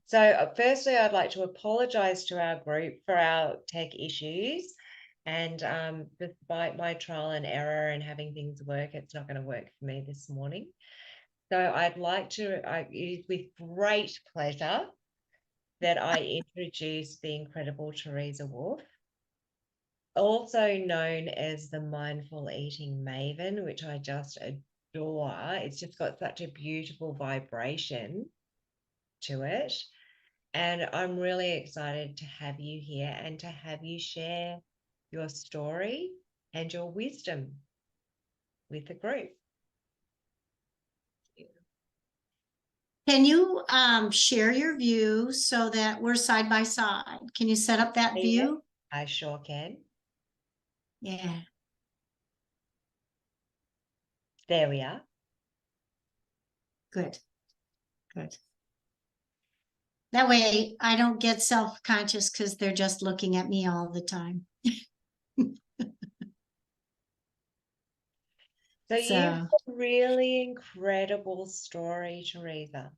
So firstly, I'd like to apologize to our group for our tech issues. And despite my trial and error and having things work, it's not going to work for me this morning. So I'd like to, it is with great pleasure that I introduce the incredible Teresa Wolf, also known as the Mindful Eating Maven, which I just adore. It's just got such a beautiful vibration to it. And I'm really excited to have you here and to have you share your story and your wisdom with the group. Can you share your view so that we're side by side? Can you set up that view? I sure can. Yeah. There we are. Good. Good. That way I don't get self-conscious because they're just looking at me all the time. So you've got a really incredible story, Teresa.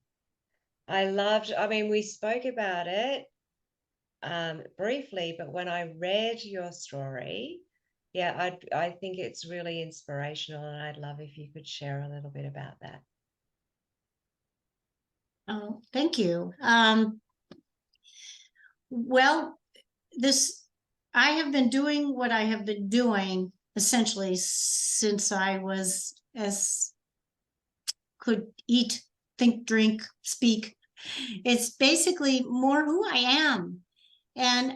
I mean, we spoke about it briefly, but when I read your story, yeah, I think it's really inspirational, and I'd love if you could share a little bit about that. Oh, thank you. Well, I have been doing what I have been doing essentially since I was could eat, think, drink, speak. It's basically more who I am. And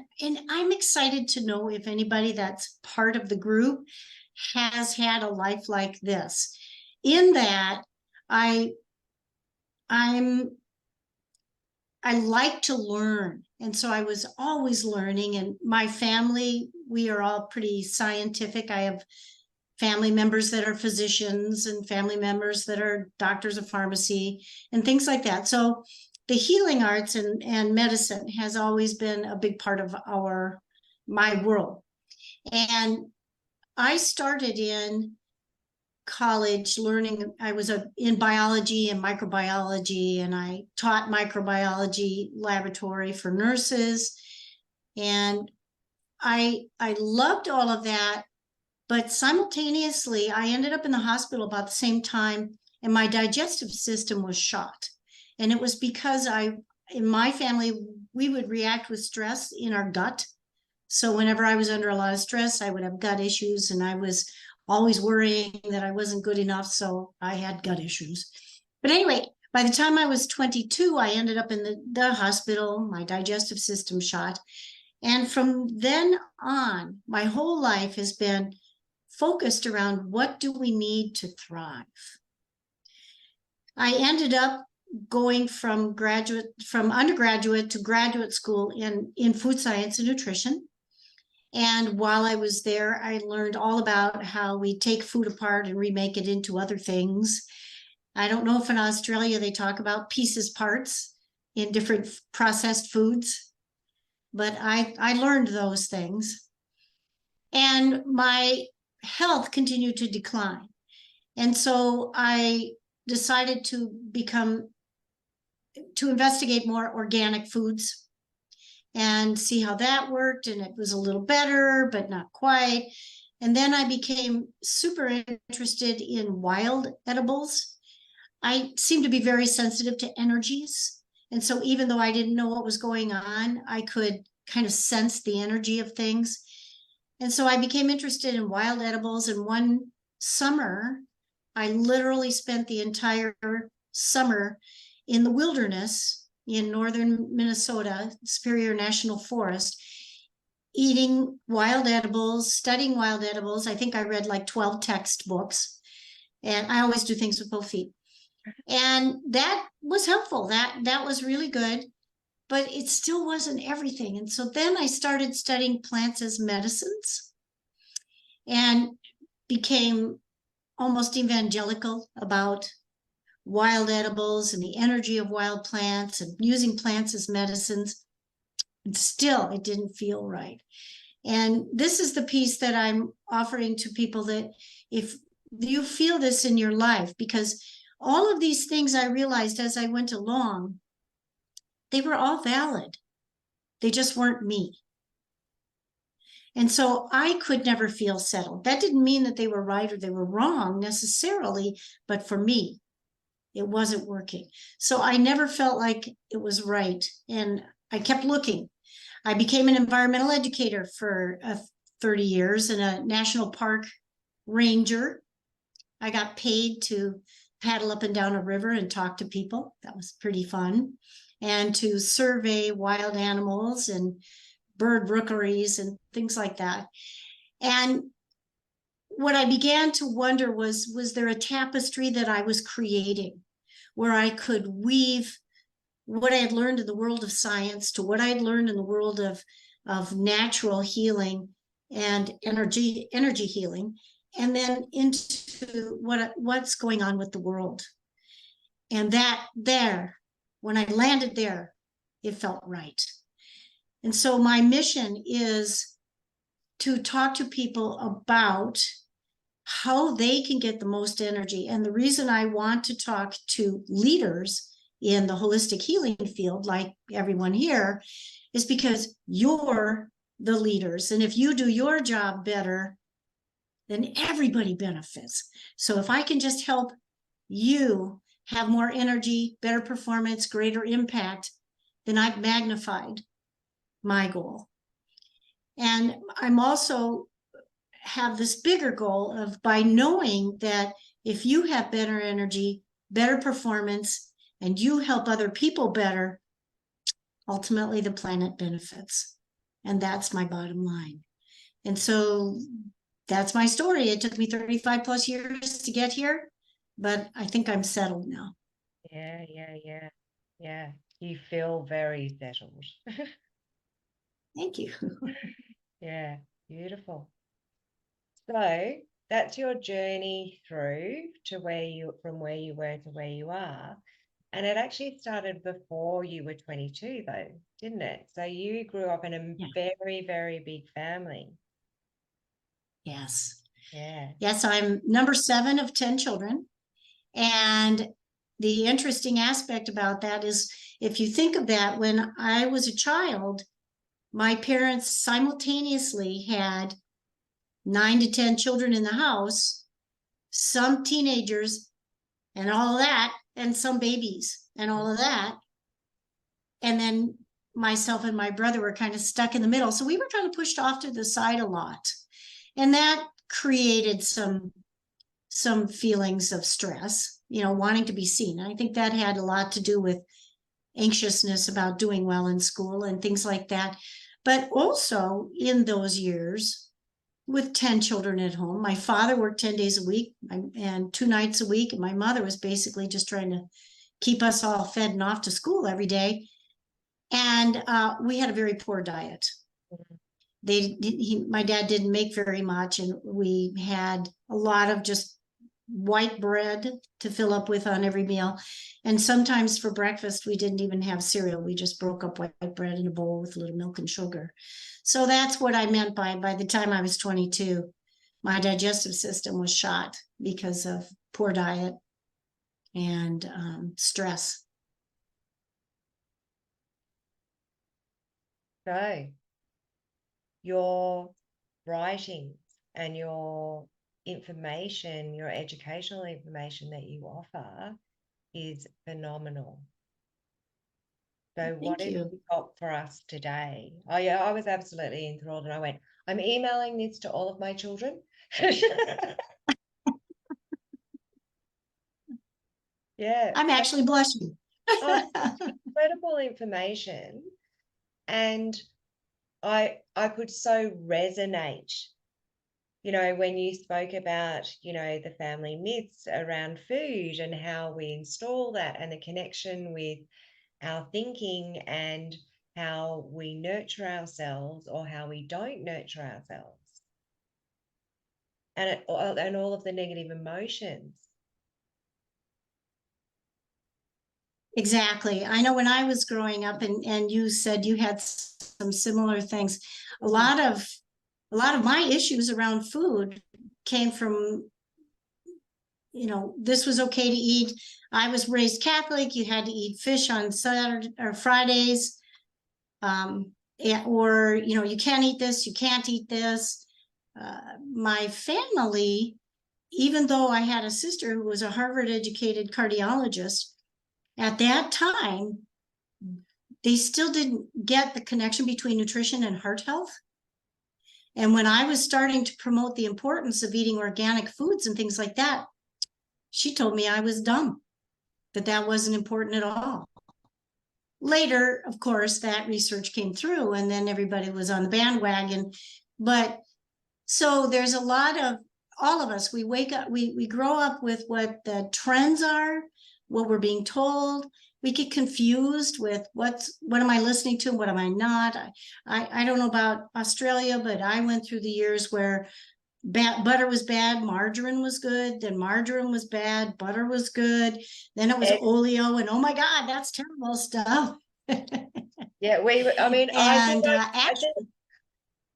I'm excited to know if anybody that's part of the group has had a life like this. In that, I like to learn. And so I was always learning. And my family, we are all pretty scientific. I have family members that are physicians and family members that are doctors of pharmacy and things like that. So the healing arts and medicine has always been a big part of my world. And I started in college learning. I was in biology and microbiology, and I taught microbiology laboratory for nurses. And I loved all of that. But simultaneously, I ended up in the hospital about the same time, and my digestive system was shot. And it was because in my family, we would react with stress in our gut. So whenever I was under a lot of stress, I would have gut issues, and I was always worrying that I wasn't good enough. So I had gut issues. But anyway, by the time I was 22, I ended up in the hospital, my digestive system shot. And from then on, my whole life has been focused around what do we need to thrive. I ended up going from undergraduate to graduate school in food science and nutrition. And while I was there, I learned all about how we take food apart and remake it into other things. I don't know if in Australia they talk about pieces parts in different processed foods, but I learned those things. And my health continued to decline. And so I decided to investigate more organic foods and see how that worked. And it was a little better, but not quite. And then I became super interested in wild edibles. I seem to be very sensitive to energies. And so even though I didn't know what was going on, I could kind of sense the energy of things. And so I became interested in wild edibles. And one summer, I literally spent the entire summer in the wilderness in northern Minnesota, Superior National Forest, eating wild edibles, studying wild edibles. I think I read like 12 textbooks, and I always do things with both feet. And that was helpful. That was really good, but it still wasn't everything. And so then I started studying plants as medicines and became almost evangelical about wild edibles and the energy of wild plants and using plants as medicines. And still, it didn't feel right. And this is the piece that I'm offering to people, that if you feel this in your life, because all of these things I realized as I went along, they were all valid. They just weren't me. And so I could never feel settled. That didn't mean that they were right or they were wrong necessarily, but for me, it wasn't working. So I never felt like it was right. And I kept looking. I became an environmental educator for 30 years and a national park ranger. I got paid to paddle up and down a river and talk to people. That was pretty fun. And to survey wild animals and bird rookeries and things like that. And what I began to wonder was there a tapestry that I was creating where I could weave what I had learned in the world of science to what I had learned in the world of natural healing and energy healing, and then into what's going on with the world. And that there, when I landed there, it felt right. And so my mission is to talk to people about how they can get the most energy. And the reason I want to talk to leaders in the holistic healing field, like everyone here, is because you're the leaders. And if you do your job better, then everybody benefits. So if I can just help you have more energy, better performance, greater impact, then I've magnified my goal. And I'm also have this bigger goal of, by knowing that if you have better energy, better performance, and you help other people better, ultimately the planet benefits. And that's my bottom line. And so that's my story. It took me 35 plus years to get here, but I think I'm settled now. Yeah, yeah, yeah, yeah. You feel very settled. Thank you. Yeah, beautiful. So that's your journey through to from where you were to where you are. And it actually started before you were 22, though, didn't it? So you grew up in a very, very big family. Yes. Yeah. Yes, I'm number 7 of 10 children. And the interesting aspect about that is, if you think of that, when I was a child, my parents simultaneously had 9 to 10 children in the house, some teenagers and all of that, and some babies and all of that. And then myself and my brother were kind of stuck in the middle. So we were kind of pushed off to the side a lot. And that created some feelings of stress, wanting to be seen. I think that had a lot to do with anxiousness about doing well in school and things like that. But also in those years, with 10 children at home, my father worked 10 days a week and 2 nights a week. And my mother was basically just trying to keep us all fed and off to school every day. And we had a very poor diet. My dad didn't make very much, and we had a lot of just white bread to fill up with on every meal. And sometimes for breakfast, we didn't even have cereal. We just broke up white bread in a bowl with a little milk and sugar. So that's what I meant by the time I was 22, my digestive system was shot because of poor diet and stress. So your writings and your information, your educational information that you offer is phenomenal. So what have you got for us today? Oh yeah, I was absolutely enthralled, and I went, I'm emailing this to all of my children. Yeah. I'm actually blushing. Oh, incredible information. And I could so resonate, when you spoke about, the family myths around food and how we install that, and the connection with our thinking and how we nurture ourselves or how we don't nurture ourselves, and all of the negative emotions. Exactly. I know when I was growing up, and you said you had some similar things, a lot of my issues around food came from this was okay to eat. I was raised Catholic. You had to eat fish on Saturday or Fridays. Or, you can't eat this, you can't eat this. My family, even though I had a sister who was a Harvard educated cardiologist, at that time, they still didn't get the connection between nutrition and heart health. And when I was starting to promote the importance of eating organic foods and things like that, she told me I was dumb, that wasn't important at all. Later, of course, that research came through and then everybody was on the bandwagon. But so there's a lot of, all of us, we wake up, we grow up with what the trends are, what we're being told. We get confused with what am I listening to and what am I not. I don't know about Australia, but I went through the years where butter was bad, margarine was good, then margarine was bad, butter was good, then it was oleo, and oh my God, that's terrible stuff. Yeah, I mean, And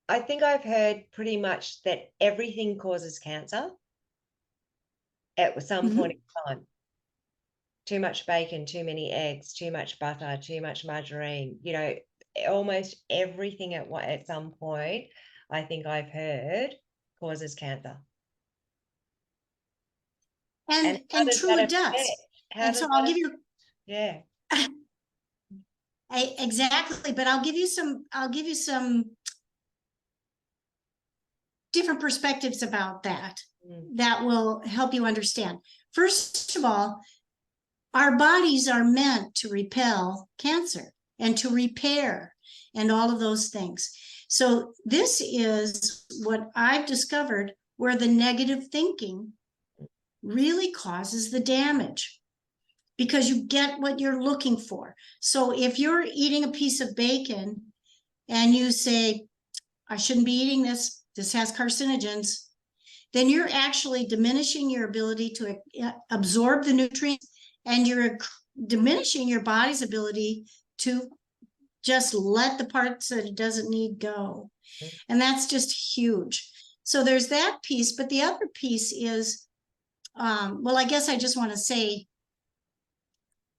I think I've heard pretty much that everything causes cancer at some point in time. Too much bacon, too many eggs, too much butter, too much margarine, almost everything at some point, I think I've heard causes cancer. and how does true, that it does. affect? And so I'll give you, Yeah. exactly, but I'll give you some different perspectives about that that will help you understand. First of all, our bodies are meant to repel cancer and to repair and all of those things. So this is what I've discovered, where the negative thinking really causes the damage, because you get what you're looking for. So if you're eating a piece of bacon and you say, I shouldn't be eating this, this has carcinogens, then you're actually diminishing your ability to absorb the nutrients, and you're diminishing your body's ability to just let the parts that it doesn't need go. And that's just huge. So there's that piece. But the other piece is, well, I guess I just want to say,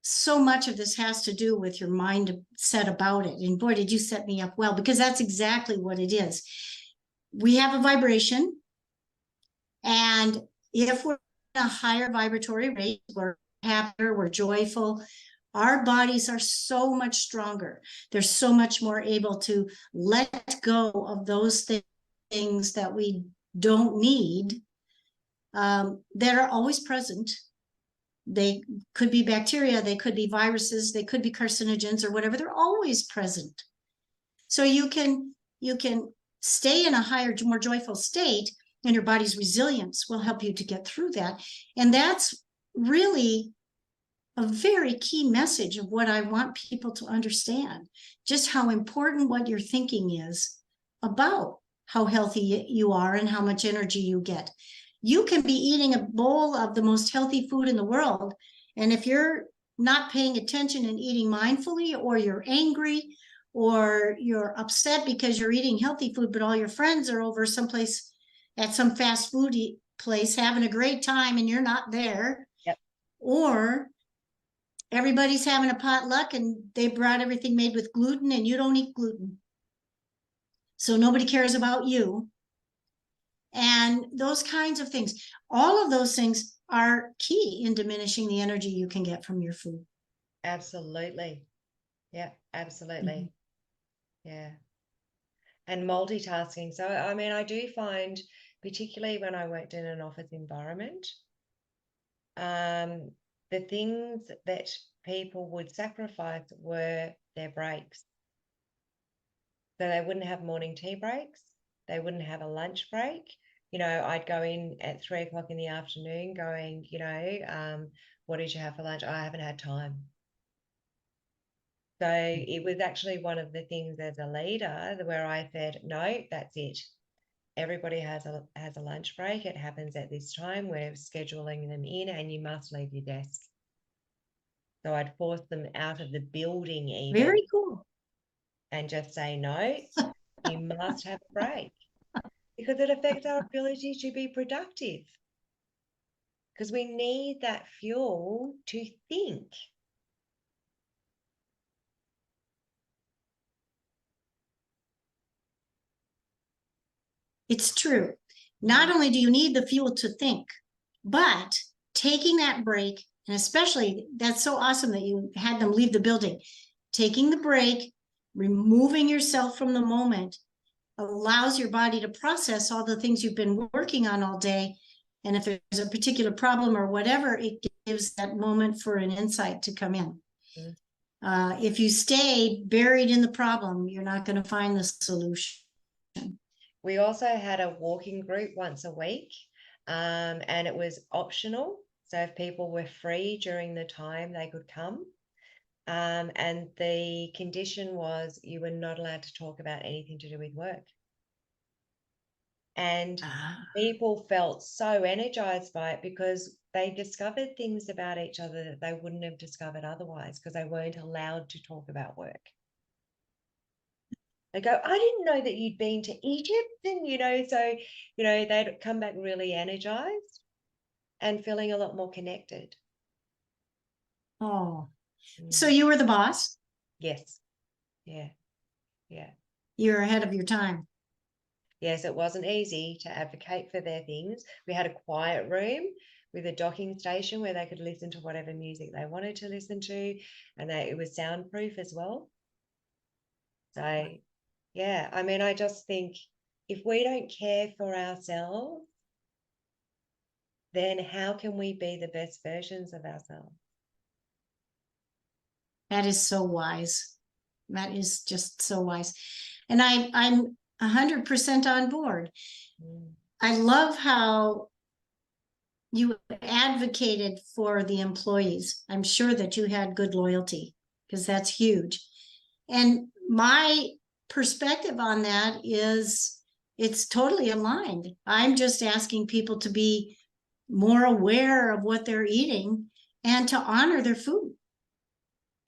so much of this has to do with your mindset about it. And boy, did you set me up well, because that's exactly what it is. We have a vibration, and if we're in a higher vibratory rate, we're happier, we're joyful, our bodies are so much stronger. They're so much more able to let go of those things that we don't need, that are always present. They could be bacteria, they could be viruses, they could be carcinogens or whatever. They're always present. So you can stay in a higher, more joyful state, and your body's resilience will help you to get through that. And that's really a very key message of what I want people to understand, just how important what you're thinking is about how healthy you are and how much energy you get. You can be eating a bowl of the most healthy food in the world, and if you're not paying attention and eating mindfully, or you're angry, or you're upset because you're eating healthy food, but all your friends are over someplace at some fast food place having a great time and you're not there. Yep. Or everybody's having a potluck and they brought everything made with gluten and you don't eat gluten, so nobody cares about you. And those kinds of things, all of those things are key in diminishing the energy you can get from your food. Absolutely. Yeah, absolutely. Yeah. And multitasking. So, I mean, I do find, particularly when I worked in an office environment, the things that people would sacrifice were their breaks. So they wouldn't have morning tea breaks. They wouldn't have a lunch break. I'd go in at 3 o'clock in the afternoon going, what did you have for lunch? I haven't had time. So it was actually one of the things as a leader where I said, no, that's it. Everybody has a lunch break. It happens at this time. We're scheduling them in, and you must leave your desk. So I'd force them out of the building even. Very cool. And just say, no, you must have a break, because it affects our ability to be productive. because we need that fuel to think. It's true. Not only do you need the fuel to think, but taking that break, and especially that's so awesome that you had them leave the building. Taking the break, removing yourself from the moment allows your body to process all the things you've been working on all day. And if there's a particular problem or whatever, it gives that moment for an insight to come in. If you stay buried in the problem, you're not going to find the solution. We also had a walking group once a week, and it was optional. So if people were free during the time, they could come. And the condition was you were not allowed to talk about anything to do with work. And people felt so energized by it because they discovered things about each other that they wouldn't have discovered otherwise because they weren't allowed to talk about work. They go, I didn't know that you'd been to Egypt. And, so, they'd come back really energized and feeling a lot more connected. Oh, so you were the boss? Yes. Yeah. Yeah. You're ahead of your time. Yes, it wasn't easy to advocate for their things. We had a quiet room with a docking station where they could listen to whatever music they wanted to listen to, and it was soundproof as well. So, yeah, I mean, I just think if we don't care for ourselves, then how can we be the best versions of ourselves? That is so wise. That is just so wise. And I'm 100% on board. I love how you advocated for the employees. I'm sure that you had good loyalty because that's huge. And my perspective on that is it's totally aligned. I'm just asking people to be more aware of what they're eating and to honor their food.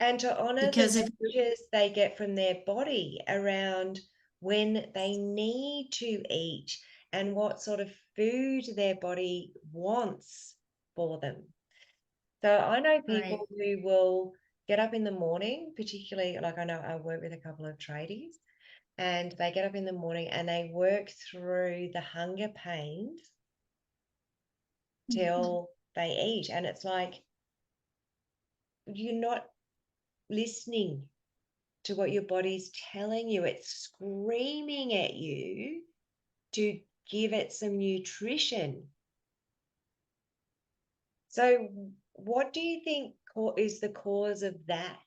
And to honor Because the messages they get from their body around when they need to eat and what sort of food their body wants for them. So I know people who will get up in the morning, particularly like I know I work with a couple of tradies, and they get up in the morning and they work through the hunger pains till they eat. And it's like, you're not listening to what your body's telling you. It's screaming at you to give it some nutrition. So what do you think is the cause of that,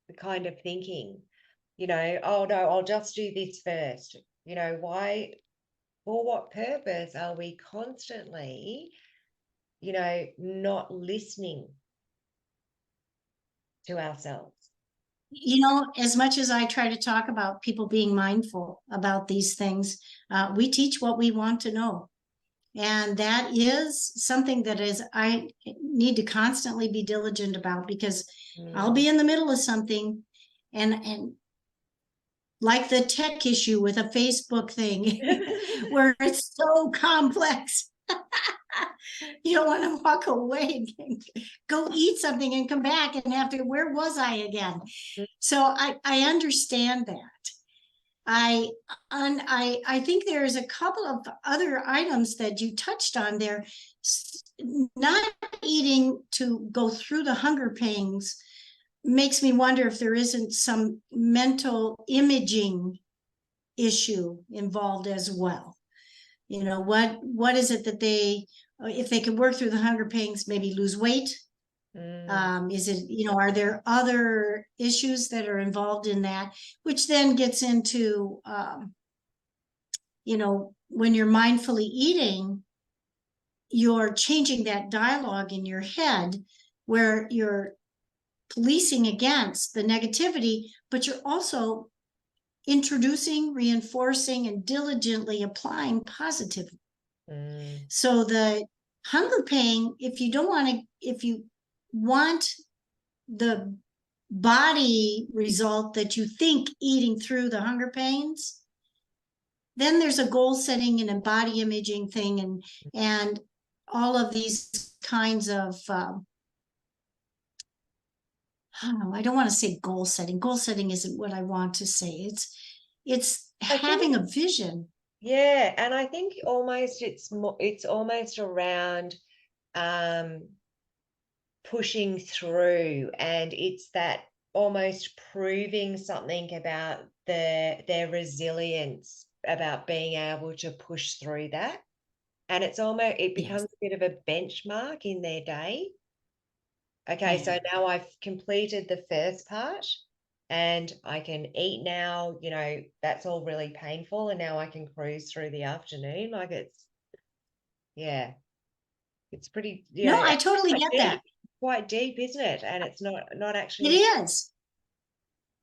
the kind of thinking? Oh no, I'll just do this first. Why, for what purpose are we constantly, not listening to ourselves? As much as I try to talk about people being mindful about these things, we teach what we want to know. And that is something that I need to constantly be diligent about because I'll be in the middle of something and like the tech issue with a Facebook thing where it's so complex. You don't want to walk away and go eat something and come back and have to, where was I again? So I understand that. I think there's a couple of other items that you touched on there. Not eating to go through the hunger pangs makes me wonder if there isn't some mental imaging issue involved as well. What is it that if they could work through the hunger pangs, maybe lose weight? Is it, are there other issues that are involved in that, which then gets into, when you're mindfully eating, you're changing that dialogue in your head where you're policing against the negativity, but you're also introducing, reinforcing, and diligently applying positivity. So the hunger pang, if you want the body result that you think eating through the hunger pains, then there's a goal setting and a body imaging thing and all of these kinds of, I don't want to say goal setting. Goal setting isn't what I want to say. It's I think, having a vision. yeah, and I think almost it's almost around um pushing through, and it's that almost proving something about their resilience, about being able to push through that. And it Yes. becomes a bit of a benchmark in their day. Okay, Yeah. so now I've completed the first part and I can eat now, that's all really painful, and now I can cruise through the afternoon. Like yeah, it's pretty, No, I totally get that. quite deep, isn't it? And it's not It actually, is.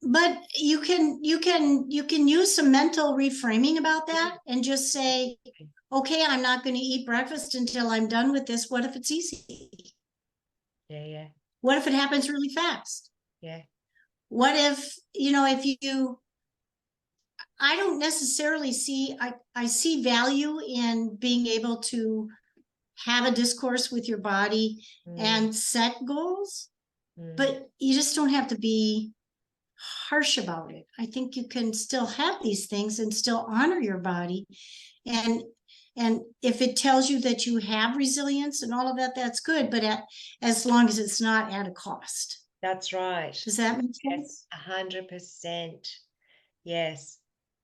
But you can use some mental reframing about that and just say, okay, I'm not going to eat breakfast until I'm done with this. What if it's easy? yeah, What if it happens really fast? yeah. What if, if you, I don't necessarily see, I see value in being able to have a discourse with your body Mm, and set goals, mm. but you just don't have to be harsh about it. I think you can still have these things and still honor your body. And and if it tells you that you have resilience and all of that, that's good, but as long as it's not at a cost. That's right. Does that make Yes, sense? 100%. Yes.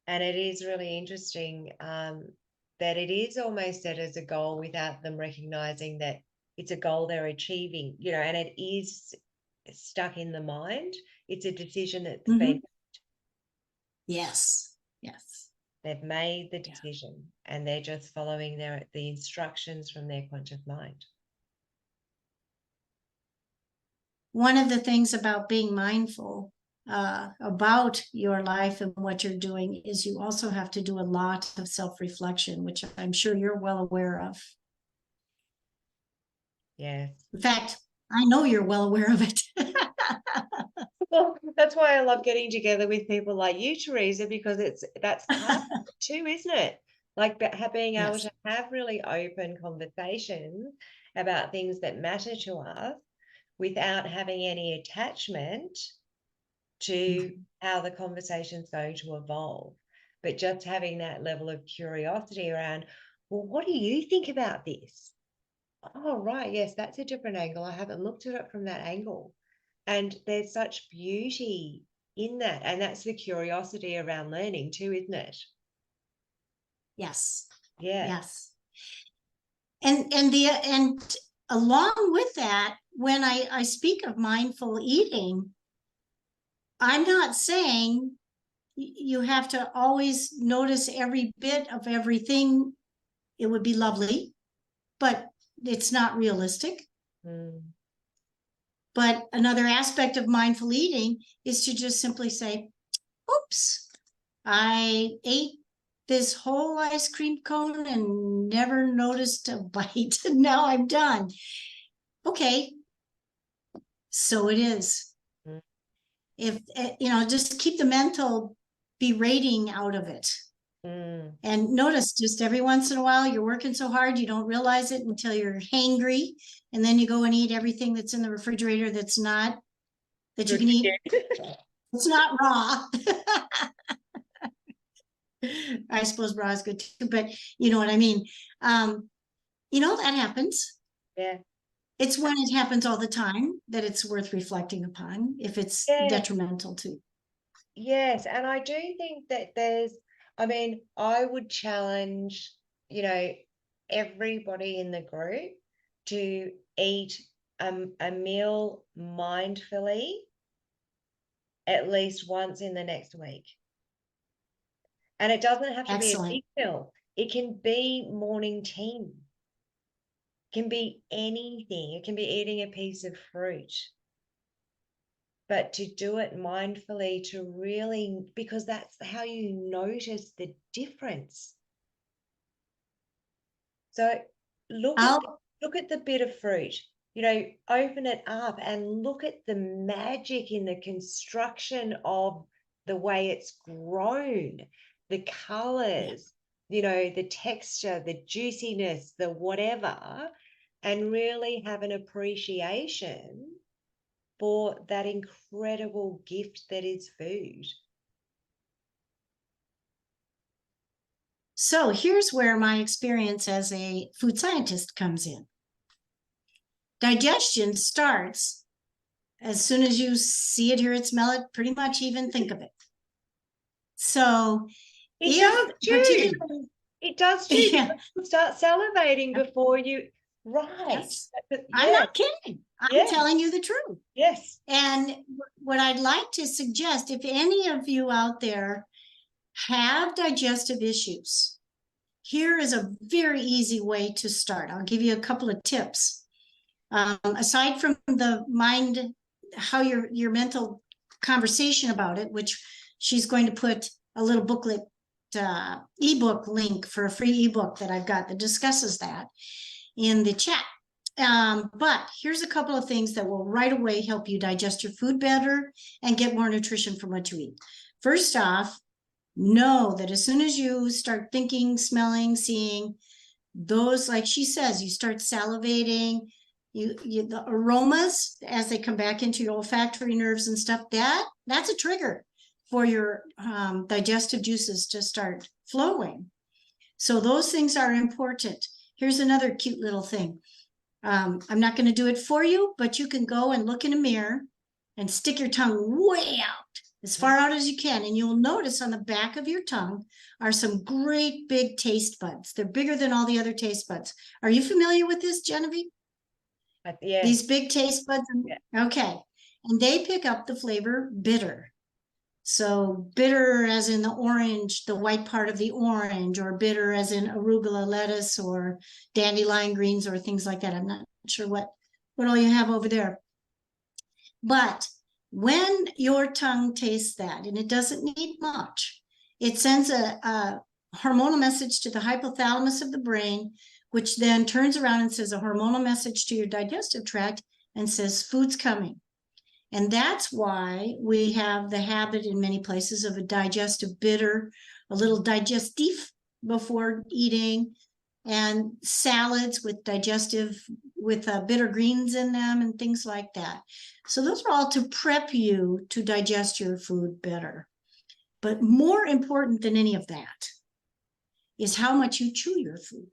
And it is really interesting that it is almost set as a goal without them recognizing that it's a goal they're achieving, and it is stuck in the mind. It's a decision that's been, Mm-hmm. Yes. Yes. they've made the Yeah. decision and they're just following the instructions from their conscious mind. One of the things about being mindful about your life and what you're doing is you also have to do a lot of self-reflection, which I'm sure you're well aware of. Yes. In fact, I know you're well aware of it. Well, that's why I love getting together with people like you, Teresa, because that's part of it too, isn't it? Like being able Yes. to have really open conversations about things that matter to us without having any attachment to Mhm. how the conversation's going to evolve, but just having that level of curiosity around, well, what do you think about this? Oh, right. Yes, that's a different angle. I haven't looked at it from that angle. And there's such beauty in that. And that's the curiosity around learning too, isn't it? Yes. Yeah. Yes. And along with that, when I speak of mindful eating, I'm not saying you have to always notice every bit of everything. It would be lovely, but it's not realistic. Mm, But another aspect of mindful eating is to just simply say, oops, I ate this whole ice cream cone and never noticed a bite. Now I'm done. Okay, so it is. mm, If just keep the mental berating out of it. mm. And notice just every once in a while you're working so hard you don't realize it until you're hangry, and then you go and eat everything that's in the refrigerator that you Good can for eat. you. It's not raw. I suppose raw is good too, but you know what I mean. Um, that happens. Yeah. It's when it happens all the time that it's worth reflecting upon if it's Yes. detrimental to. Yes. And I do think that I would challenge, you know, everybody in the group to eat a meal mindfully at least once in the next week. And it doesn't have to be a Excellent. big meal. It can be morning tea. It can be anything. It can be eating a piece of fruit. But to do it mindfully, to really, because that's how you notice the difference. So look at I'll look at the bit of fruit, open it up and look at the magic in the construction of the way it's grown, the Yeah. colors, the texture, the juiciness, the whatever. and really have an appreciation for that incredible gift that is food. So here's where my experience as a food scientist comes in. Digestion starts as soon as you see it, hear it, smell it, pretty much even think of it. So It does too. particularly, It does too. yeah, You start salivating before you, right. yes, Yes. I'm not kidding. I'm telling you the truth. Yes. And what I'd like to suggest, if any of you out there have digestive issues, here is a very easy way to start. I'll give you a couple of tips. Aside from the mind, how your mental conversation about it, which she's going to put a little booklet, ebook link for a free ebook that I've got that discusses that in the chat. But here's a couple of things that will right away help you digest your food better and get more nutrition from what you eat. First off, know that as soon as you start thinking, smelling, seeing those, like she says, you start salivating, the aromas as they come back into your olfactory nerves and stuff, that's a trigger for your digestive juices to start flowing. So those things are important. Here's another cute little thing. I'm not going to do it for you, but you can go and look in a mirror and stick your tongue way out, as far out as you can. And you'll notice on the back of your tongue are some great big taste buds. They're bigger than all the other taste buds. Are you familiar with this, Genevieve? Yeah. These big taste buds? Yeah. Okay. And they pick up the flavor bitter. So bitter as in the orange, the white part of the orange, or bitter as in arugula lettuce or dandelion greens or things like that. I'm not sure what all you have over there. But when your tongue tastes that, and it doesn't need much, it sends a hormonal message to the hypothalamus of the brain, which then turns around and says a hormonal message to your digestive tract and says food's coming. And that's why we have the habit in many places of a digestive bitter, a little digestif before eating, and salads with bitter greens in them and things like that. So those are all to prep you to digest your food better. But more important than any of that is how much you chew your food.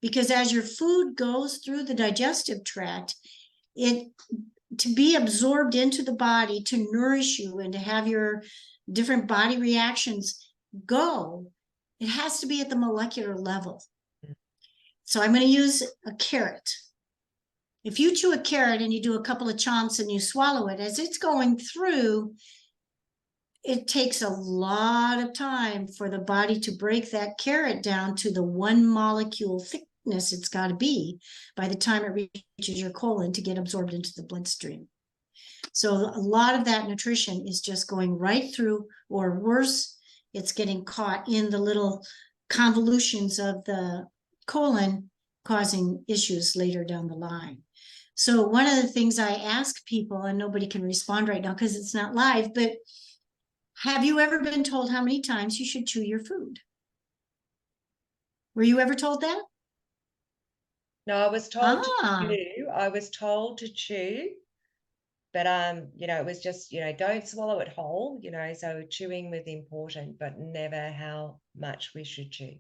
Because as your food goes through the digestive tract, to be absorbed into the body, to nourish you and to have your different body reactions go, it has to be at the molecular level. So I'm going to use a carrot. If you chew a carrot and you do a couple of chomps and you swallow it, as it's going through, it takes a lot of time for the body to break that carrot down to the 1 molecule thickness it's got to be by the time it reaches your colon to get absorbed into the bloodstream. So a lot of that nutrition is just going right through, or worse, it's getting caught in the little convolutions of the colon, causing issues later down the line. So one of the things I ask people, and nobody can respond right now because it's not live, but have you ever been told how many times you should chew your food? Were you ever told that? No, I was told to chew. I was told to chew, but it was just, don't swallow it whole, so chewing was important, but never how much we should chew.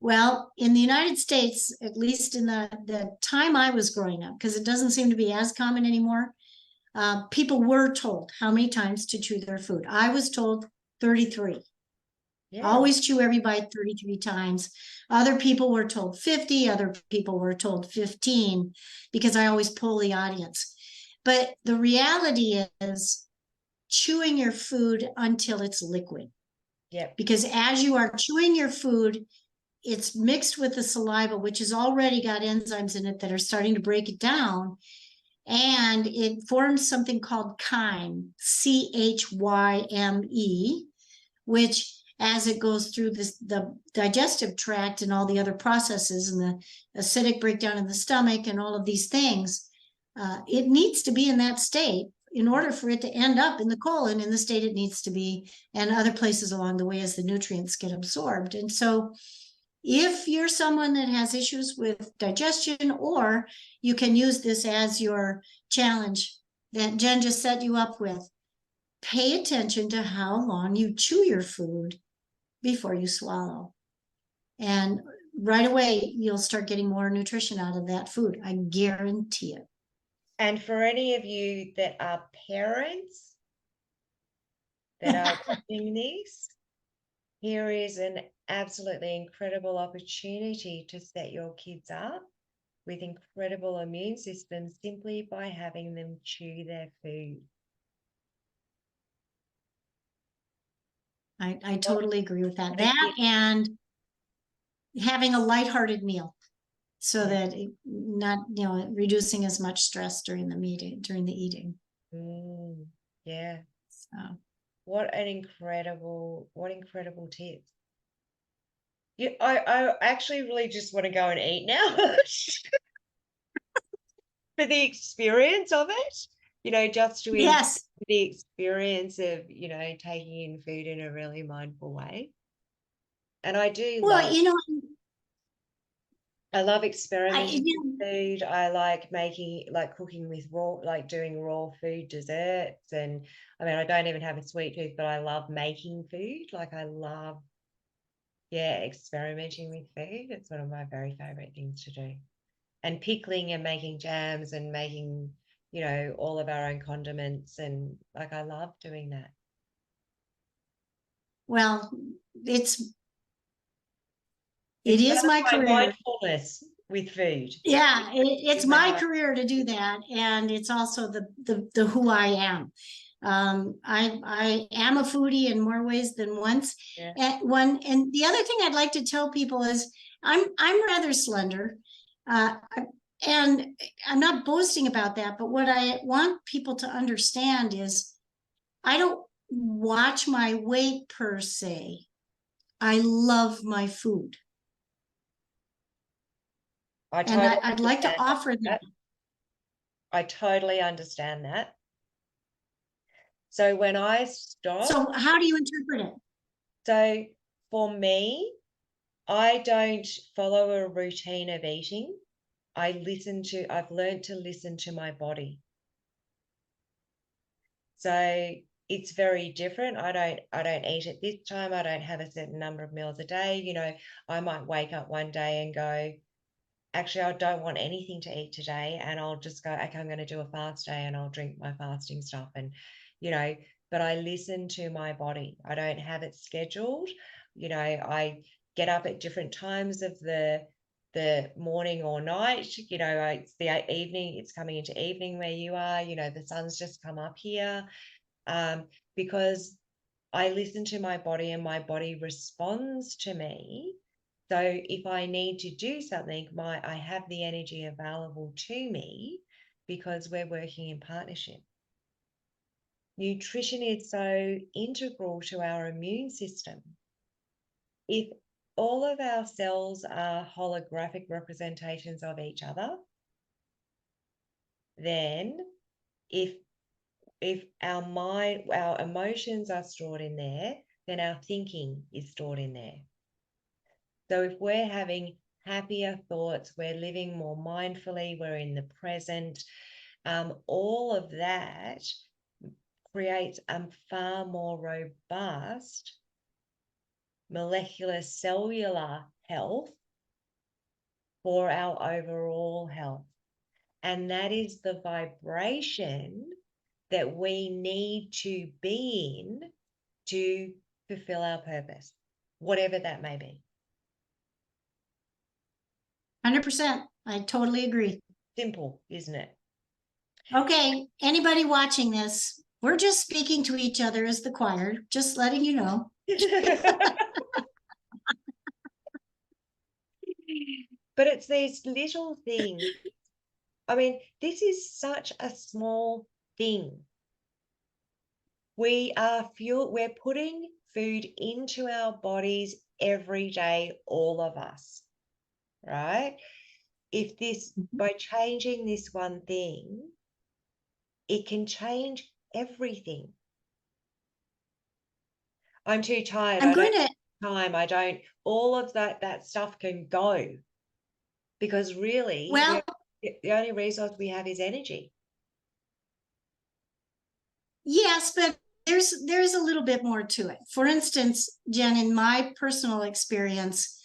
Well, in the United States, at least in the time I was growing up, because it doesn't seem to be as common anymore, people were told how many times to chew their food. I was told 33. Yeah. Always chew every bite 33 times. Other people were told 50. Other people were told 15, because I always poll the audience. But the reality is chewing your food until it's liquid. Yeah. Because as you are chewing your food, it's mixed with the saliva, which has already got enzymes in it that are starting to break it down. And it forms something called chyme, CHYME, which as it goes through the digestive tract and all the other processes and the acidic breakdown in the stomach and all of these things, it needs to be in that state in order for it to end up in the colon in the state it needs to be, and other places along the way as the nutrients get absorbed. And so if you're someone that has issues with digestion, or you can use this as your challenge that Jen just set you up with. Pay attention to how long you chew your food before you swallow. And right away, you'll start getting more nutrition out of that food. I guarantee it. And for any of you that are parents that are watching this, here is an absolutely incredible opportunity to set your kids up with incredible immune systems simply by having them chew their food. I totally agree with that. That and having a lighthearted meal so that not, reducing as much stress during the eating. Yeah. So. What incredible tips. I actually really just want to go and eat now for the experience of it, just to Yes. the experience of, taking in food in a really mindful way. And I do well, I love experimenting with food. I like cooking with doing raw food desserts. And I mean, I don't even have a sweet tooth, but I love making food. I love, experimenting with food. It's one of my very favorite things to do. And pickling and making jams and making, all of our own condiments. And I love doing that. Well, it is my career. Mindfulness with food. Yeah, it's my career to do that, and it's also the who I am. I am a foodie in more ways than once. Yeah. And the other thing I'd like to tell people is I'm rather slender, and I'm not boasting about that. But what I want people to understand is I don't watch my weight per se. I love my food. I'd like to offer that. I totally understand that. So when I stop. So how do you interpret it? So for me, I don't follow a routine of eating. I've learned to listen to my body. So it's very different. I don't eat at this time. I don't have a certain number of meals a day. I might wake up one day and go, actually, I don't want anything to eat today. And I'll just go, okay, I'm going to do a fast day and I'll drink my fasting stuff. And, but I listen to my body. I don't have it scheduled. I get up at different times of the morning or night. It's the evening. It's coming into evening where you are. The sun's just come up here, because I listen to my body and my body responds to me. So if I need to do something, I have the energy available to me because we're working in partnership. Nutrition is so integral to our immune system. If all of our cells are holographic representations of each other, then if our mind, our emotions are stored in there, then our thinking is stored in there. So if we're having happier thoughts, we're living more mindfully, we're in the present, all of that creates a far more robust molecular cellular health for our overall health. And that is the vibration that we need to be in to fulfill our purpose, whatever that may be. 100%. I totally agree. Simple, isn't it? Okay, anybody watching this, we're just speaking to each other as the choir, just letting you know. But it's these little things. I mean, this is such a small thing. We're putting food into our bodies every day, all of us, right? By changing this one thing, it can change everything. I'm too tired. time. All of that stuff can go, because really Well, the only resource we have is energy. yes, but there's a little bit more to it. For instance, Jen, in my personal experience,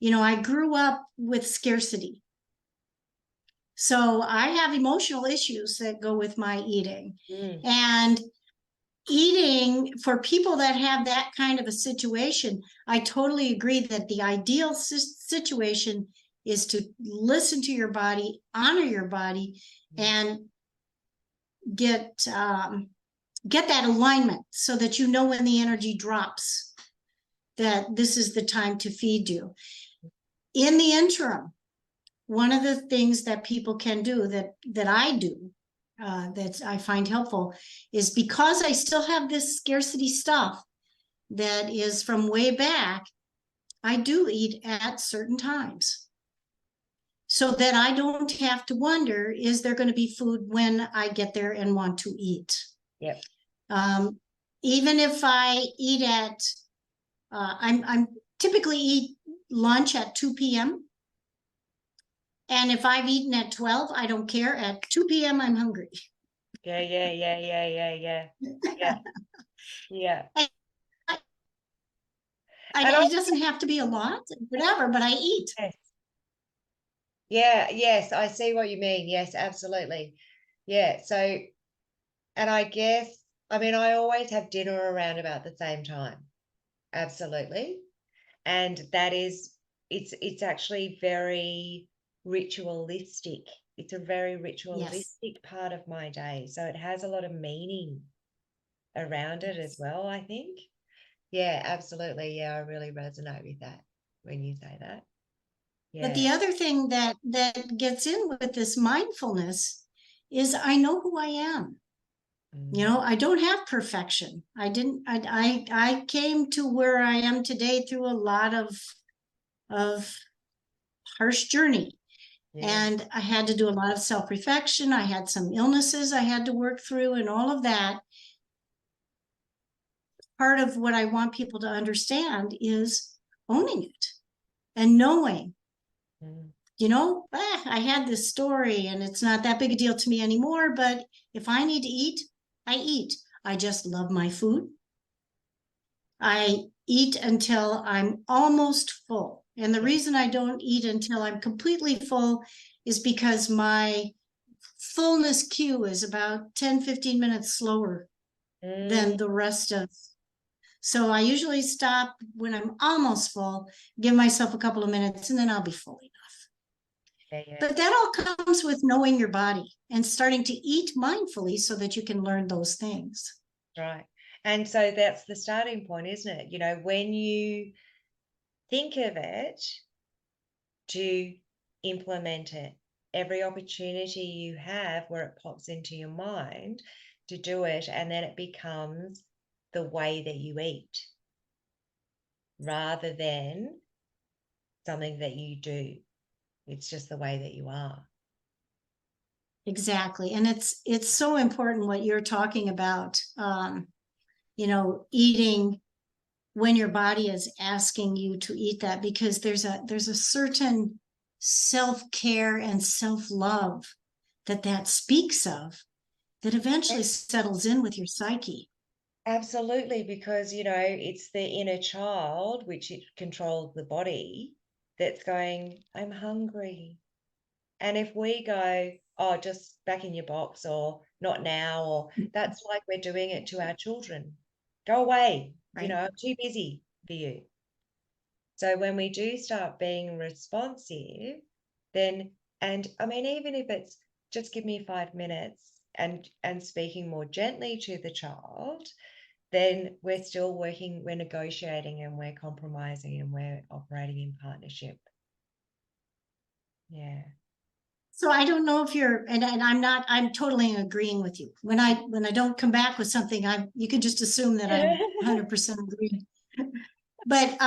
I grew up with scarcity. So I have emotional issues that go with my eating. And eating, for people that have that kind of a situation, I totally agree that the ideal situation is to listen to your body, honor your body, and get that alignment so that you know when the energy drops, that this is the time to feed you. In the interim, one of the things that people can do, that I do, that I find helpful, is because I still have this scarcity stuff that is from way back, I do eat at certain times so that I don't have to wonder, is there going to be food when I get there and want to eat? Yep. Even if I eat at, I'm typically eat lunch at 2 p.m. And if I've eaten at 12, I don't care. At 2 p.m., I'm hungry. Yeah. Yeah. And It doesn't have to be a lot, whatever, but I eat. yes. Yeah, yes, I see what you mean. Yes, absolutely. Yeah. So, and I guess, I mean, I always have dinner around about the same time. Absolutely. And it's actually very ritualistic. It's a very Yes. ritualistic part of my day. So it has a lot of meaning around it as well, I think. Yeah, absolutely. Yeah, I really resonate with that when you say that. But the Yeah. other thing that gets in with this mindfulness is I know who I am. I don't have perfection. I came to where I am today through a lot of harsh journey. Yeah. And I had to do a lot of self-reflection. I had some illnesses I had to work through and all of that. Part of what I want people to understand is owning it and knowing, I had this story and it's not that big a deal to me anymore, but if I need to eat, I eat. I just love my food. I eat until I'm almost full. And the reason I don't eat until I'm completely full is because my fullness cue is about 10, 15 minutes slower than the rest of. So I usually stop when I'm almost full, give myself a couple of minutes, and then I'll be full enough. Yeah. But that all comes with knowing your body and starting to eat mindfully so that you can learn those things. Right. And so that's the starting point, isn't it? When you think of it, to implement it. Every opportunity you have where it pops into your mind to do it, and then it becomes the way that you eat rather than something that you do. It's just the way that you are. Exactly. And it's so important what you're talking about. Eating when your body is asking you to eat that, because there's a certain self-care and self-love that speaks of, that eventually settles in with your psyche. Absolutely, because it's the inner child, which it controls the body, that's going, I'm hungry. And if we go, oh, just back in your box, or not now, or that's like we're doing it to our children. Go away, Right. I'm too busy for you. So when we do start being responsive, then, and I mean, even if it's just give me 5 minutes and speaking more gently to the child, then we're still working, we're negotiating and we're compromising and we're operating in partnership. Yeah. So I don't know if you're, and I'm totally agreeing with you. When I don't come back with something, you can just assume that I'm 100% agreeing. But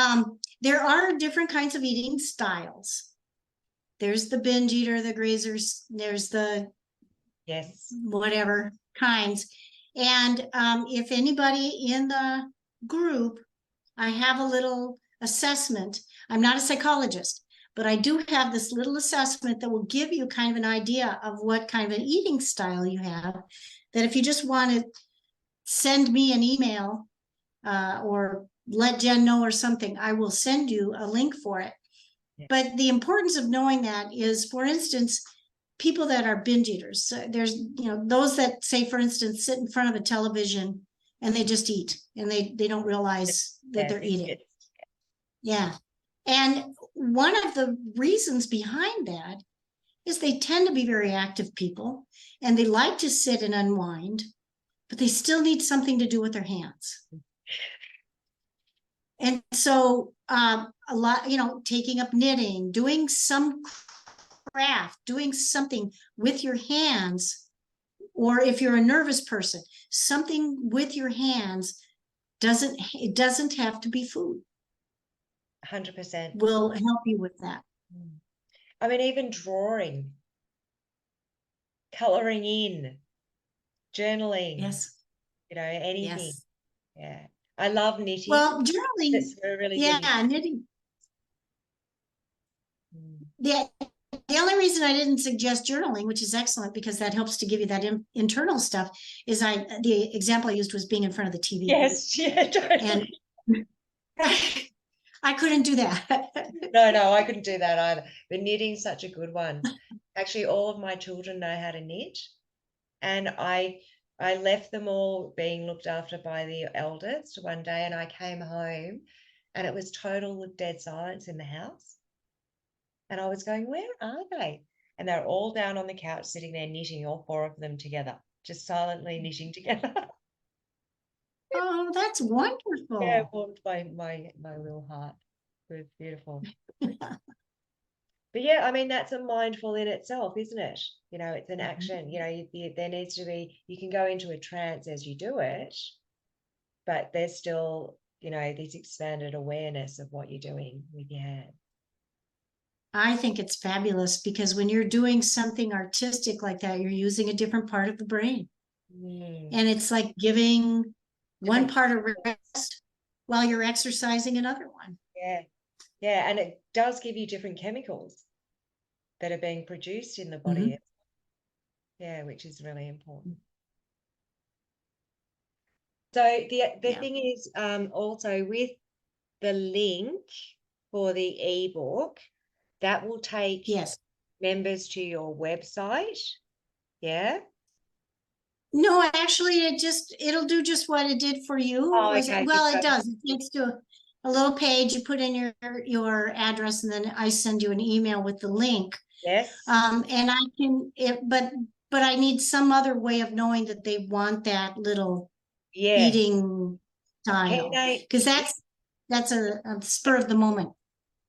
there are different kinds of eating styles. There's the binge eater, the grazers, there's the Yes. whatever kinds. And if anybody in the group, I have a little assessment. I'm not a psychologist, but I do have this little assessment that will give you kind of an idea of what kind of an eating style you have. That if you just want to send me an email or let Jen know or something, I will send you a link for it. Yeah. But the importance of knowing that is, for instance, people that are binge eaters. There's, those that say, for instance, sit in front of a television and they just eat and they don't realize that Yeah, they're eating. biscuits. Yeah. And one of the reasons behind that is they tend to be very active people and they like to sit and unwind, but they still need something to do with their hands. And so a lot, taking up knitting, doing some craft, doing something with your hands, or if you're a nervous person, something with your hands it doesn't have to be food. 100%. Will help you with that. I mean, even drawing, coloring in, journaling, Yes. anything. Yes. Yeah. I love knitting. Well, journaling. It's really Yeah, good. knitting. Yeah. The only reason I didn't suggest journaling, which is excellent because that helps to give you that internal stuff, is the example I used was being in front of the TV. Yes, yeah, totally. And I couldn't do that. No, I couldn't do that either. But knitting's such a good one. Actually, all of my children know how to knit, and I left them all being looked after by the eldest one day, and I came home, and it was total dead silence in the house. And I was going, where are they? And they're all down on the couch sitting there knitting, all four of them together, just silently knitting together. Oh, that's wonderful. Yeah, it warmed my little heart. It was beautiful. But yeah, I mean, that's a mindful in itself, isn't it? It's an action. There needs to be, you can go into a trance as you do it, but there's still, this expanded awareness of what you're doing with your hand. I think it's fabulous because when you're doing something artistic like that, you're using a different part of the brain. And it's like giving one part a rest while you're exercising another one. Yeah. Yeah. And it does give you different chemicals that are being produced in the body. Yeah, which is really important. So the thing is, also with the link for the ebook, that will take members to your website. Yeah. No, actually, it'll do just what it did for you. Oh, okay. Well, it does. It takes to a little page. You put in your address, and then I send you an email with the link. Yes. And I can but I need some other way of knowing that they want that little eating style, because that's a spur of the moment.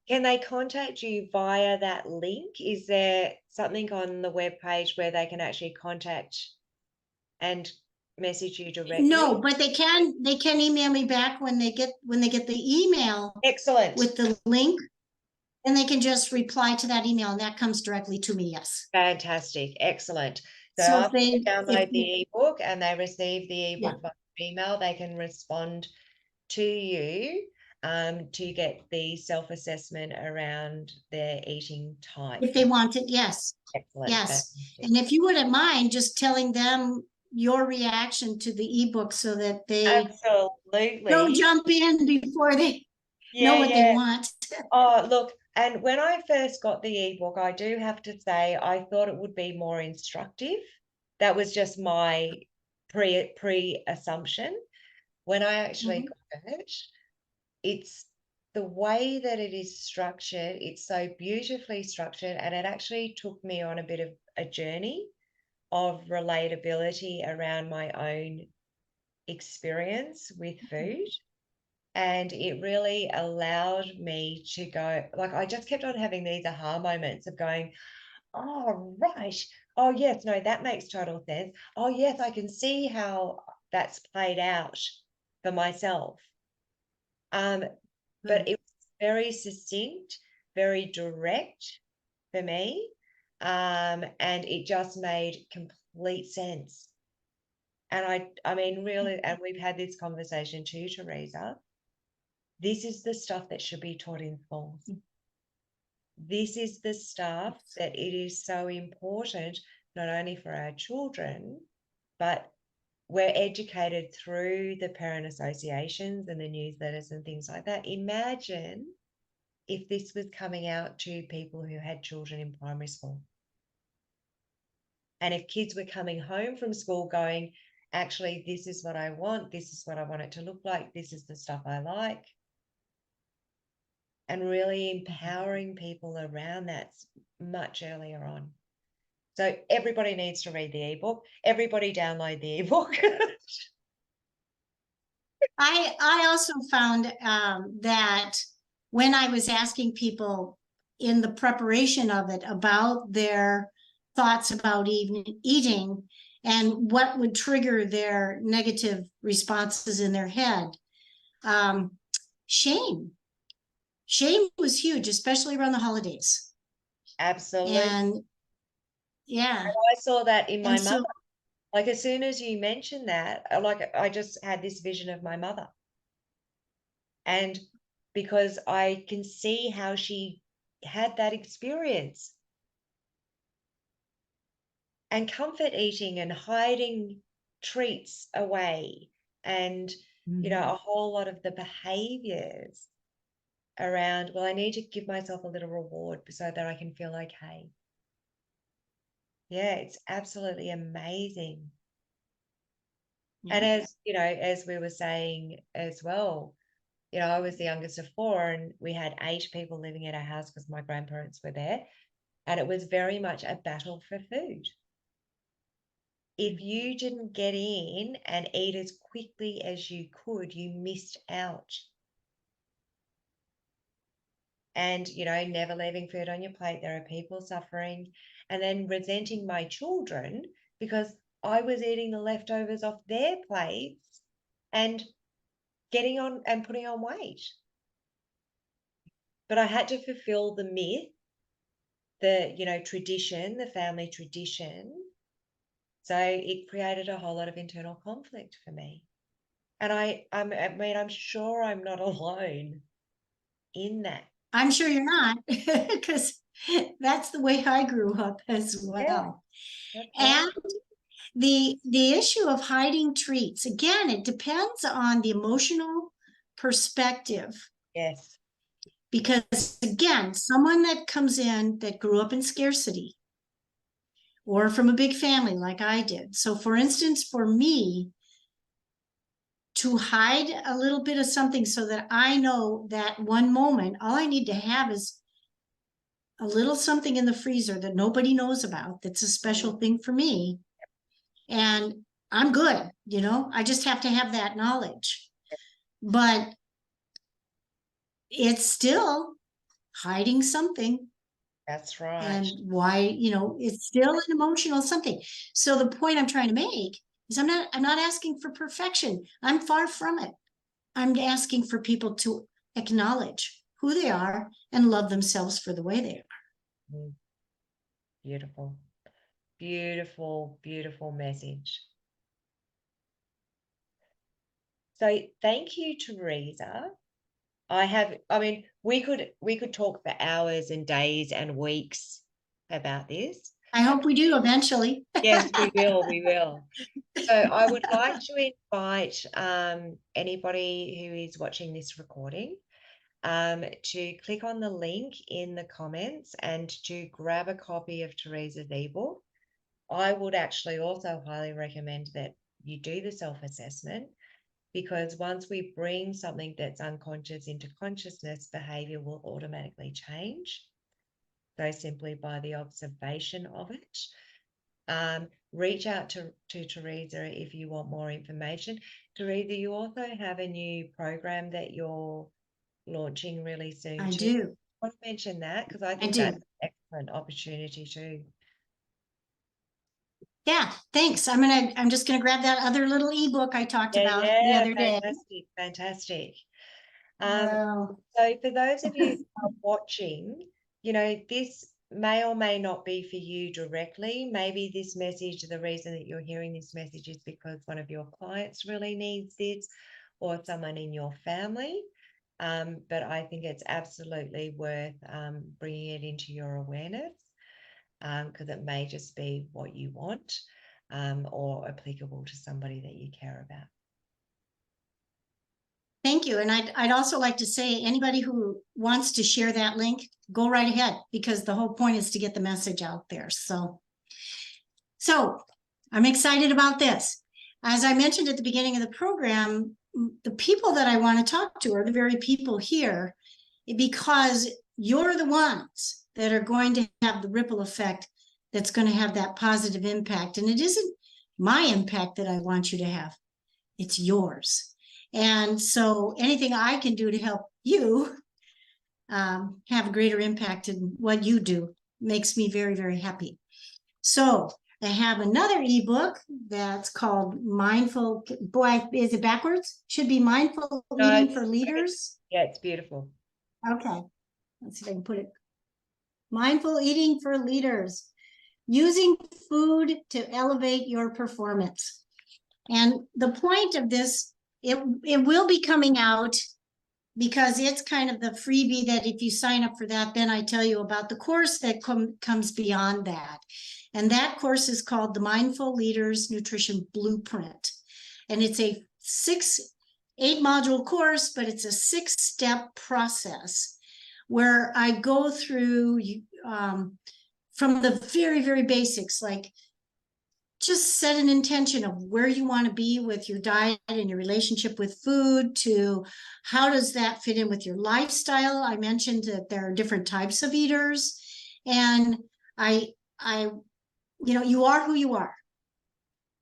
Can they contact you via that link? Is there something on the web page where they can actually contact and message you directly? No, but they can email me back when they get the email. Excellent. With the link, and they can just reply to that email, and that comes directly to me. Yes. Fantastic. Excellent. So if after they download the ebook and they receive the ebook by email, they can respond to you to get the self-assessment around their eating type. If they want it, yes. Excellent. Yes. And if you wouldn't mind just telling them your reaction to the ebook so that they don't jump in before they know what they want. Oh, look, and when I first got the ebook, I do have to say I thought it would be more instructive. That was just my pre-assumption. When I actually got it, it's the way that it is structured, it's so beautifully structured, and it actually took me on a bit of a journey of relatability around my own experience with food. And it really allowed me to go, like, I just kept on having these aha moments of going, oh, right. Oh, yes, no, that makes total sense. Oh, yes, I can see how that's played out for myself. But it was very succinct, very direct for me. And it just made complete sense. And I mean, really, and we've had this conversation too, Teresa. This is the stuff that should be taught in schools. This is the stuff that it is so important, not only for our children, but we're educated through the parent associations and the newsletters and things like that. Imagine if this was coming out to people who had children in primary school. And if kids were coming home from school going, actually, this is what I want, this is what I want it to look like, this is the stuff I like. And really empowering people around that much earlier on. So everybody needs to read the ebook. Everybody download the ebook. I also found that when I was asking people in the preparation of it about their thoughts about eating and what would trigger their negative responses in their head, shame. Shame was huge, especially around the holidays. Absolutely. And yeah. And I saw that in my And so mother. Like as soon as you mentioned that, like I just had this vision of my mother. And because I can see how she had that experience. And comfort eating and hiding treats away and, you know, a whole lot of the behaviors around, well, I need to give myself a little reward so that I can feel okay. Yeah, it's absolutely amazing. And as, you know, as we were saying as well, you know, I was the youngest of four and we had 8 people living at our house because my grandparents were there. And it was very much a battle for food. If you didn't get in and eat as quickly as you could, you missed out. And, you know, never leaving food on your plate. There are people suffering and then resenting my children because I was eating the leftovers off their plates and getting on and putting on weight. But I had to fulfill the myth, the, you know, tradition, the family tradition. So it created a whole lot of internal conflict for me. And I mean, I'm sure I'm not alone in that. I'm sure you're not, because that's the way I grew up as well. Yeah, that's right. And the issue of hiding treats, again, it depends on the emotional perspective. Yes. Because again, someone that comes in that grew up in scarcity or from a big family like I did. So for instance, for me, to hide a little bit of something so that I know that one moment, all I need to have is a little something in the freezer that nobody knows about. That's a special thing for me. And I'm good, you know, I just have to have that knowledge. But it's still hiding something. That's right. And why, you know, it's still an emotional something. So the point I'm trying to make is I'm not asking for perfection. I'm far from it. I'm asking for people to acknowledge who they are and love themselves for the way they are. Beautiful. Beautiful, beautiful message. So thank you, Teresa. I mean, we could talk for hours and days and weeks about this. I hope we do eventually. Yes, we will. So I would like to invite anybody who is watching this recording to click on the link in the comments and to grab a copy of Teresa's ebook. I would actually also highly recommend that you do the self-assessment because once we bring something that's unconscious into consciousness, behavior will automatically change. So simply by the observation of it. Reach out to Teresa if you want more information. Teresa, you also have a new program that you're launching really soon I too. do. I want to mention that because I I think do. that's an excellent opportunity too. Yeah, thanks. I'm just gonna grab that other little ebook I talked about the Yeah, other day. fantastic. Wow. So for those of you who are watching, you know, this may or may not be for you directly. Maybe this message, the reason that you're hearing this message is because one of your clients really needs this or someone in your family. but I think it's absolutely worth bringing it into your awareness, because it may just be what you want, or applicable to somebody that you care about. Thank you. And I'd also like to say, anybody who wants to share that link, go right ahead, because the whole point is to get the message out there. So I'm excited about this. As I mentioned at the beginning of the program, the people that I want to talk to are the very people here, because you're the ones that are going to have the ripple effect that's going to have that positive impact. And it isn't my impact that I want you to have, it's yours. And so anything I can do to help you have a greater impact in what you do makes me very, very happy. So I have another ebook that's called Mindful, boy, is it backwards? Should be Mindful Eating for Leaders. Yeah, it's beautiful. Okay, let's see if I can put it. Mindful Eating for Leaders, using food to elevate your performance. And the point of this, it will be coming out, because it's kind of the freebie that if you sign up for that, then I tell you about the course that comes beyond that. And that course is called the Mindful Leaders Nutrition Blueprint. And it's a 8 module course, but it's a 6-step process where I go through from the very, very basics, like just set an intention of where you want to be with your diet and your relationship with food, to how does that fit in with your lifestyle. I mentioned that there are different types of eaters, and you are who you are.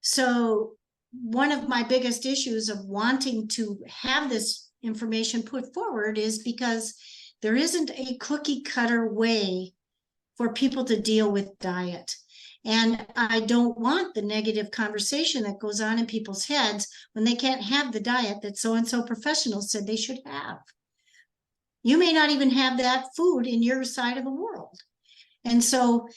So one of my biggest issues of wanting to have this information put forward is because there isn't a cookie cutter way for people to deal with diet. And I don't want the negative conversation that goes on in people's heads when they can't have the diet that so-and-so professional said they should have. You may not even have that food in your side of the world. And so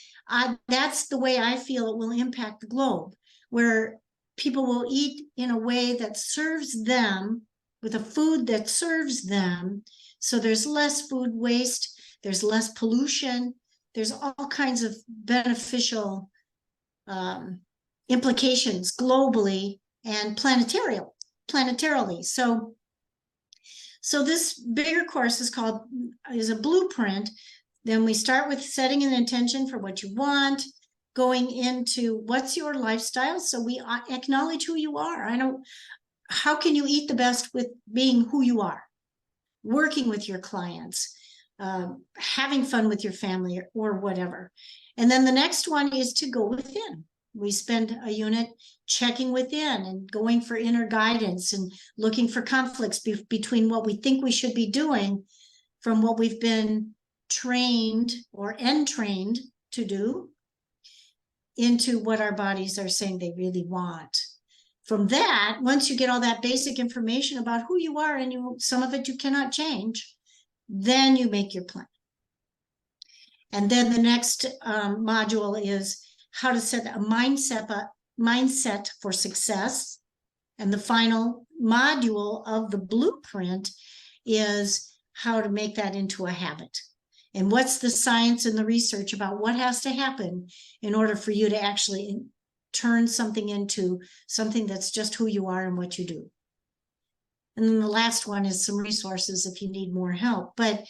that's the way I feel it will impact the globe, where people will eat in a way that serves them, with a food that serves them. So there's less food waste, there's less pollution, there's all kinds of beneficial implications globally and planetarily. So this bigger course is a blueprint. Then we start with setting an intention for what you want, going into what's your lifestyle. So we acknowledge who you are. How can you eat the best with being who you are, working with your clients, having fun with your family, or whatever. And then the next one is to go within. We spend a unit checking within and going for inner guidance and looking for conflicts between what we think we should be doing from what we've been trained or entrained to do, into what our bodies are saying they really want. From that, once you get all that basic information about who you are, and some of it you cannot change, then you make your plan. And then the next module is how to set a mindset for success. And the final module of the blueprint is how to make that into a habit. And what's the science and the research about what has to happen in order for you to actually turn something into something that's just who you are and what you do. And then the last one is some resources if you need more help. But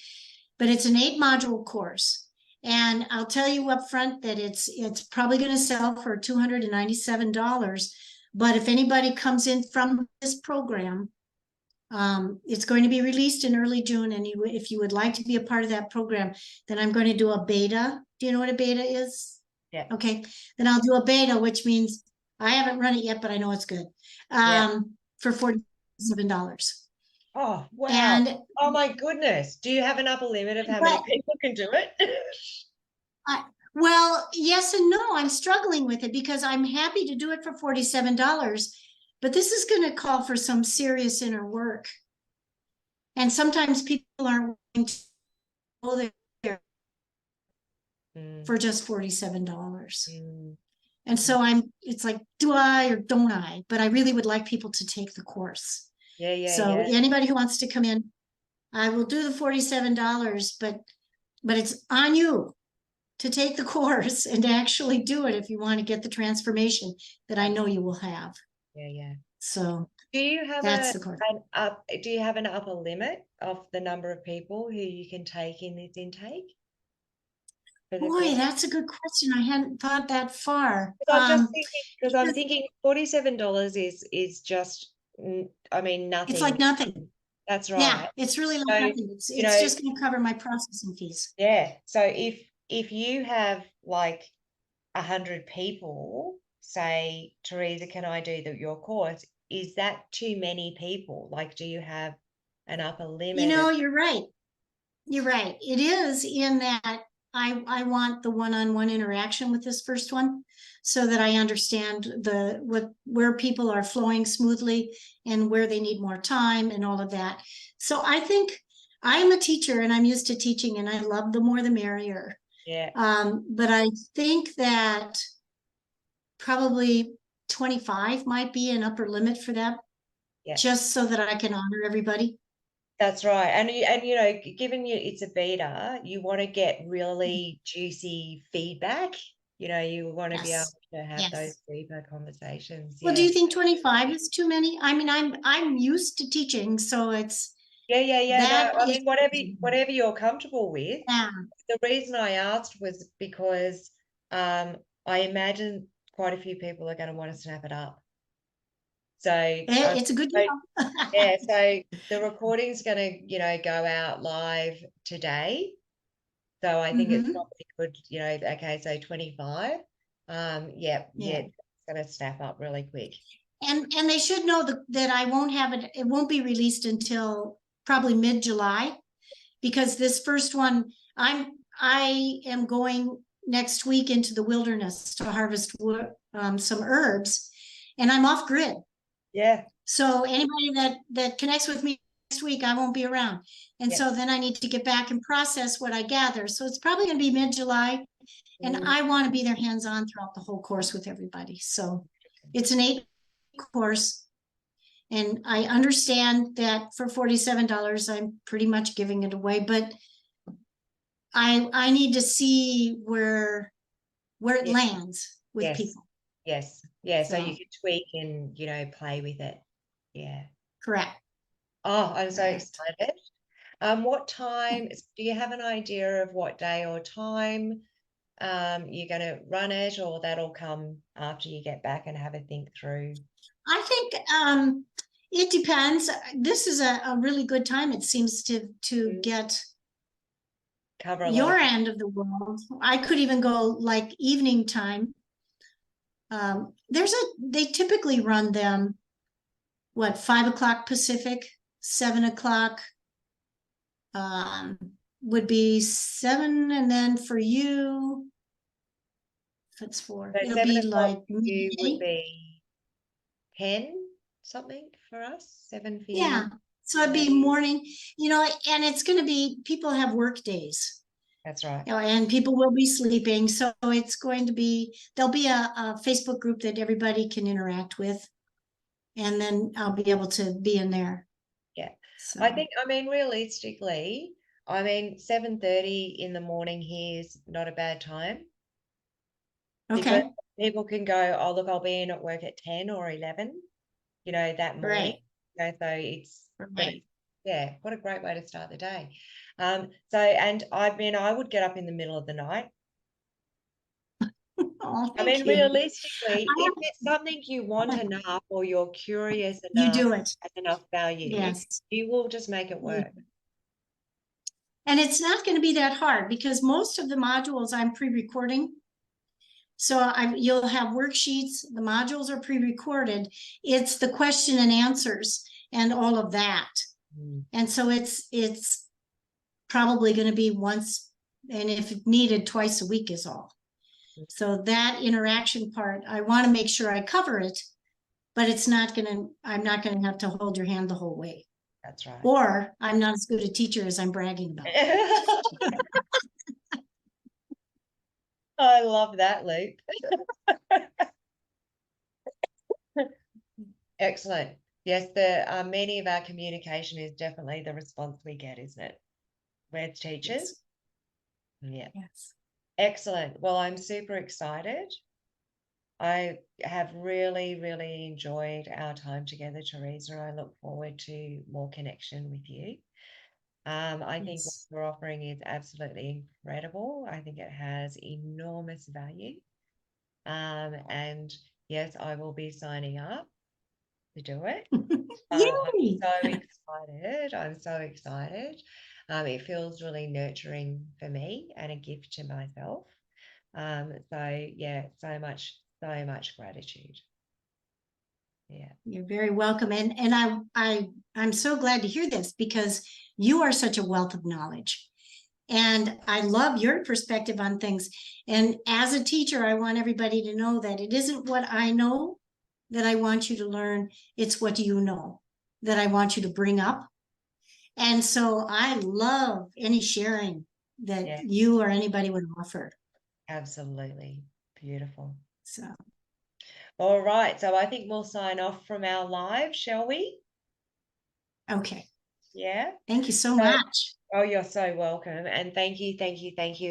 it's an 8-module course. And I'll tell you up front that it's probably going to sell for $297. But if anybody comes in from this program, it's going to be released in early June. And if you would like to be a part of that program, then I'm going to do a beta. Do you know what a beta is? Yeah. Okay. Then I'll do a beta, which means I haven't run it yet, but I know it's good. For $47. Oh, wow. And oh my goodness. Do you have an upper limit of how many people can do it? Well, yes and no. I'm struggling with it because I'm happy to do it for $47, but this is going to call for some serious inner work. And sometimes people aren't willing to go there for just $47. And so it's like, do I or don't I? But I really would like people to take the course. Yeah. So anybody who wants to come in, I will do the $47, but it's on you to take the course and to actually do it if you want to get the transformation that I know you will have. Yeah, yeah. So Do you have that's the course. do you have an upper limit of the number of people who you can take in this intake for the Boy, course? that's a good question. I hadn't thought that far. I'm just thinking, because I'm thinking $47 is just, I mean, It's like nothing. nothing. That's Yeah, right. it's really like So, nothing. you It's know, just going to cover my processing fees. yeah. So if you have like 100 people say, Teresa, can I do your course? Is that too many people? Like, do you have an upper You limit? know, you're right. You're right. It is in that I want the one-on-one interaction with this first one so that I understand where people are flowing smoothly and where they need more time and all of that. So I think I'm a teacher and I'm used to teaching and I love the more the merrier. Yeah. But I think that probably 25 might be an upper limit for that, Yeah. just so that I can honor everybody. That's right. And you know, given it's a beta, you want to get really juicy feedback. You know, you want to be able Yes. to have those Yes. deeper conversations. Well, do Yeah. you think 25 is too many? I mean, I'm used to teaching, so it's Yeah. No, that I is mean, whatever you're comfortable with. yeah. The reason I asked was because I imagine quite a few people are going to want to snap it up. So, It's a good so deal. yeah, so the recording's going to, you know, go out live today. So I think it's Hmm. probably good, you know, okay, so 25. Yeah, Yeah. it's gonna snap up really quick. And they should know that I won't have it. It won't be released until probably mid-July, because this first one, I am going next week into the wilderness to harvest some herbs, and I'm off grid. Yeah, So anybody that connects with me next week, I won't be around. And yeah. so then I need to get back and process what I gather. So it's probably going to be mid-July, and Mm, I want to be there hands-on throughout the whole course with everybody. So it's an 8 course. And I understand that for $47, I'm pretty much giving it away, but I need to see where it yeah, lands with yes, people. yes, yeah. So you So can tweak and, you know, play with it. Yeah. correct. Oh, I'm so Correct. excited. What time, do you have an idea of what day or time you're gonna run it, or that'll come after you get back and have a think through? I think it depends. This is a really good time. It seems to Mm, get cover a lot of. your end of the world. I could even go like evening time. They typically run them, what, 5 o'clock Pacific, 7 o'clock would be 7, and then for you, if it's 4, So it'll seven be o'clock like for you would midday. be 10 something for us, 7 for Yeah. you. So it'd Yeah, be morning, and it's going to be, people have work days, that's right. and people will be sleeping. So it's going to be, there'll be a Facebook group that everybody can interact with. And then I'll be able to be in there. Yeah. I So, think, I mean, realistically, I mean, 7:30 in the morning here is not a bad time because okay. people can go, oh, look, I'll be in at work at 10 or 11, you know, that morning. Right. You know, so but Right. it's, yeah, what a great way to start the day. So, and I mean, I would get up in the middle of the night. Oh, I thank mean, you. realistically, if it's something you want enough or you're curious You enough, do it. has enough value, Yes. you will just make it work. And it's not going to be that hard because most of the modules I'm pre-recording. So you'll have worksheets, the modules are pre-recorded. It's the question and answers and all of that. Mm. And so it's probably going to be once, and if needed, twice a week is all. So that interaction part, I want to make sure I cover it, but I'm not going to have to hold your hand the whole way. That's right. Or I'm not as good a teacher as I'm bragging about. I love that, Luke. Excellent. Yes, the meaning of our communication is definitely the response we get, isn't it? We're teachers. Yes. Yeah. Yes. Excellent. Well, I'm super excited. I have really, really enjoyed our time together, Teresa. I look forward to more connection with you. I think what Yes. you're offering is absolutely incredible. I think it has enormous value. And yes, I will be signing up to do it. I'm Yay. so excited. I'm so excited. It feels really nurturing for me and a gift to myself. So yeah, so much gratitude. Yeah. You're very welcome. And I'm so glad to hear this because you are such a wealth of knowledge. And I love your perspective on things. And as a teacher, I want everybody to know that it isn't what I know that I want you to learn, it's what you know that I want you to bring up. And so I love any sharing that Yeah, you or anybody would offer. absolutely. Beautiful. So, All right. So I think we'll sign off from our live, shall we? okay. Yeah. Thank you so So, much. oh, you're so welcome. And thank you,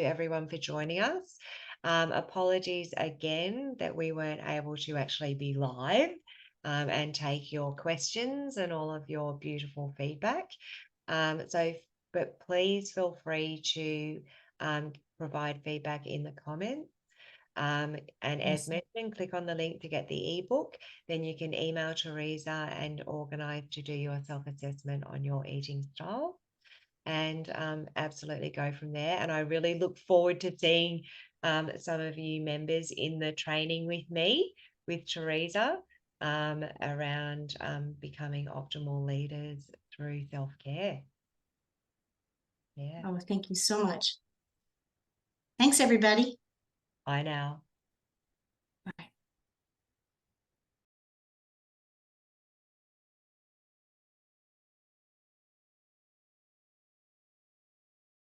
everyone, for joining us. Apologies again that we weren't able to actually be live and take your questions and all of your beautiful feedback. But please feel free to provide feedback in the comments. And as Yes. mentioned, click on the link to get the ebook. Then you can email Teresa and organize to do your self-assessment on your eating style and absolutely go from there. And I really look forward to seeing some of you members in the training with me, with Teresa, around becoming optimal leaders through self-care. Yeah. Oh, thank you so much. Thanks, everybody. Bye now.